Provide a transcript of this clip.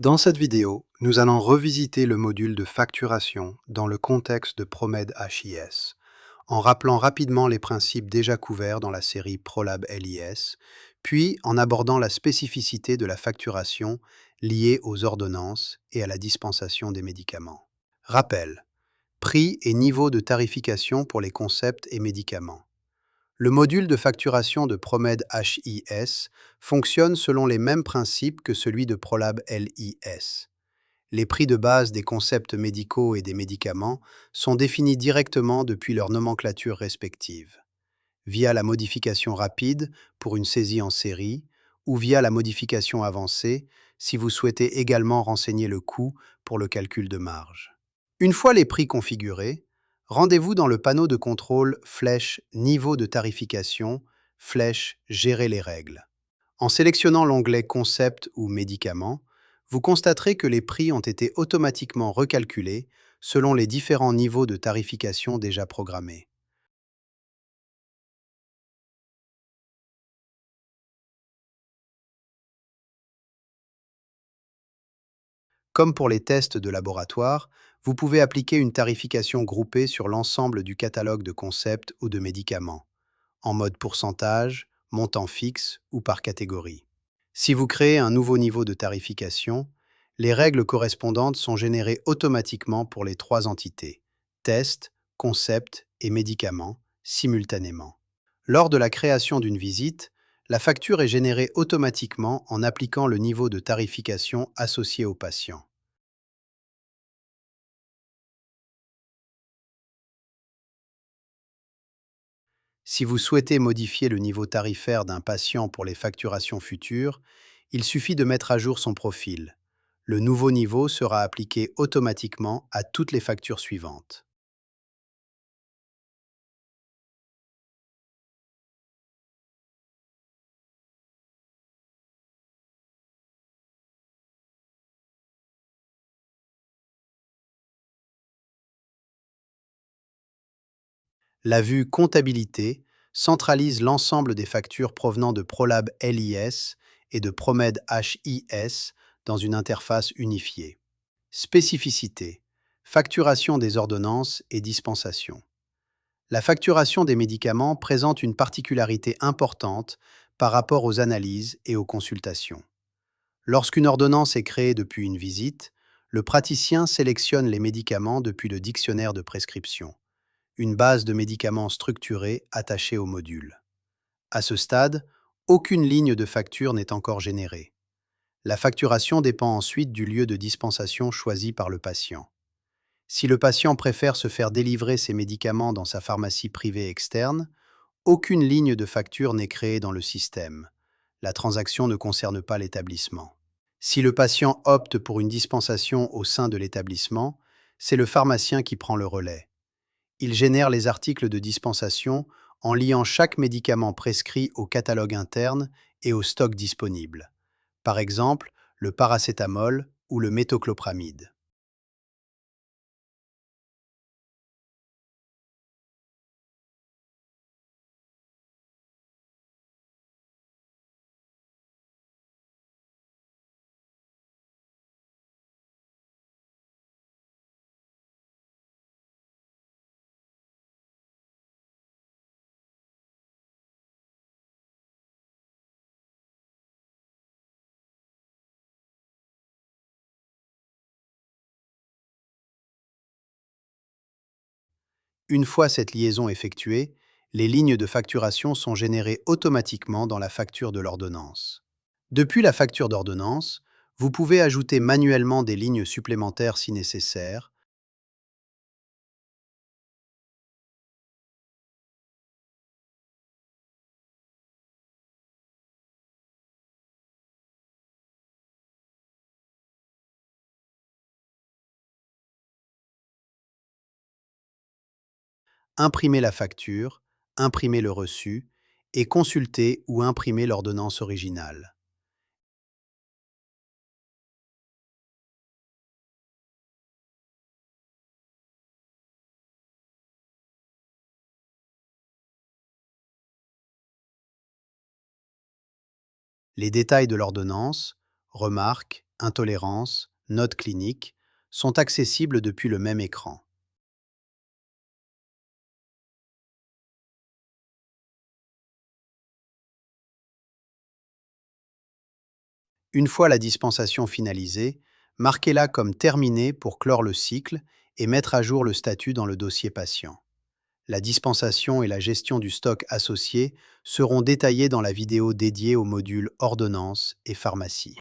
Dans cette vidéo, nous allons revisiter le module de facturation dans le contexte de PROMED HIS, en rappelant rapidement les principes déjà couverts dans la série PROLAB LIS, puis en abordant la spécificité de la facturation liée aux ordonnances et à la dispensation des médicaments. Rappel, prix et niveau de tarification pour les concepts et médicaments. Le module de facturation de PROMED HIS fonctionne selon les mêmes principes que celui de PROLAB LIS. Les prix de base des concepts médicaux et des médicaments sont définis directement depuis leur nomenclature respective, via la modification rapide pour une saisie en série ou via la modification avancée si vous souhaitez également renseigner le coût pour le calcul de marge. Une fois les prix configurés, rendez-vous dans le panneau de contrôle flèche Niveau de tarification, flèche Gérer les règles. En sélectionnant l'onglet Concept ou Médicaments, vous constaterez que les prix ont été automatiquement recalculés selon les différents niveaux de tarification déjà programmés. Comme pour les tests de laboratoire, vous pouvez appliquer une tarification groupée sur l'ensemble du catalogue de concepts ou de médicaments, en mode pourcentage, montant fixe ou par catégorie. Si vous créez un nouveau niveau de tarification, les règles correspondantes sont générées automatiquement pour les trois entités, test, concept et médicaments, simultanément. Lors de la création d'une visite, la facture est générée automatiquement en appliquant le niveau de tarification associé au patient. Si vous souhaitez modifier le niveau tarifaire d'un patient pour les facturations futures, il suffit de mettre à jour son profil. Le nouveau niveau sera appliqué automatiquement à toutes les factures suivantes. La vue Comptabilité centralise l'ensemble des factures provenant de PROLAB LIS et de PROMED HIS dans une interface unifiée. Spécificité, facturation des ordonnances et dispensations. La facturation des médicaments présente une particularité importante par rapport aux analyses et aux consultations. Lorsqu'une ordonnance est créée depuis une visite, le praticien sélectionne les médicaments depuis le dictionnaire de prescription, une base de médicaments structurée attachée au module. À ce stade, aucune ligne de facture n'est encore générée. La facturation dépend ensuite du lieu de dispensation choisi par le patient. Si le patient préfère se faire délivrer ses médicaments dans sa pharmacie privée externe, aucune ligne de facture n'est créée dans le système. La transaction ne concerne pas l'établissement. Si le patient opte pour une dispensation au sein de l'établissement, c'est le pharmacien qui prend le relais. Il génère les articles de dispensation en liant chaque médicament prescrit au catalogue interne et au stock disponible. Par exemple, le paracétamol ou le métoclopramide. Une fois cette liaison effectuée, les lignes de facturation sont générées automatiquement dans la facture de l'ordonnance. Depuis la facture d'ordonnance, vous pouvez ajouter manuellement des lignes supplémentaires si nécessaire. Imprimer la facture, imprimer le reçu et consulter ou imprimer l'ordonnance originale. Les détails de l'ordonnance, remarques, intolérance, notes cliniques, sont accessibles depuis le même écran. Une fois la dispensation finalisée, marquez-la comme terminée pour clore le cycle et mettre à jour le statut dans le dossier patient. La dispensation et la gestion du stock associé seront détaillées dans la vidéo dédiée au module ordonnance et pharmacie.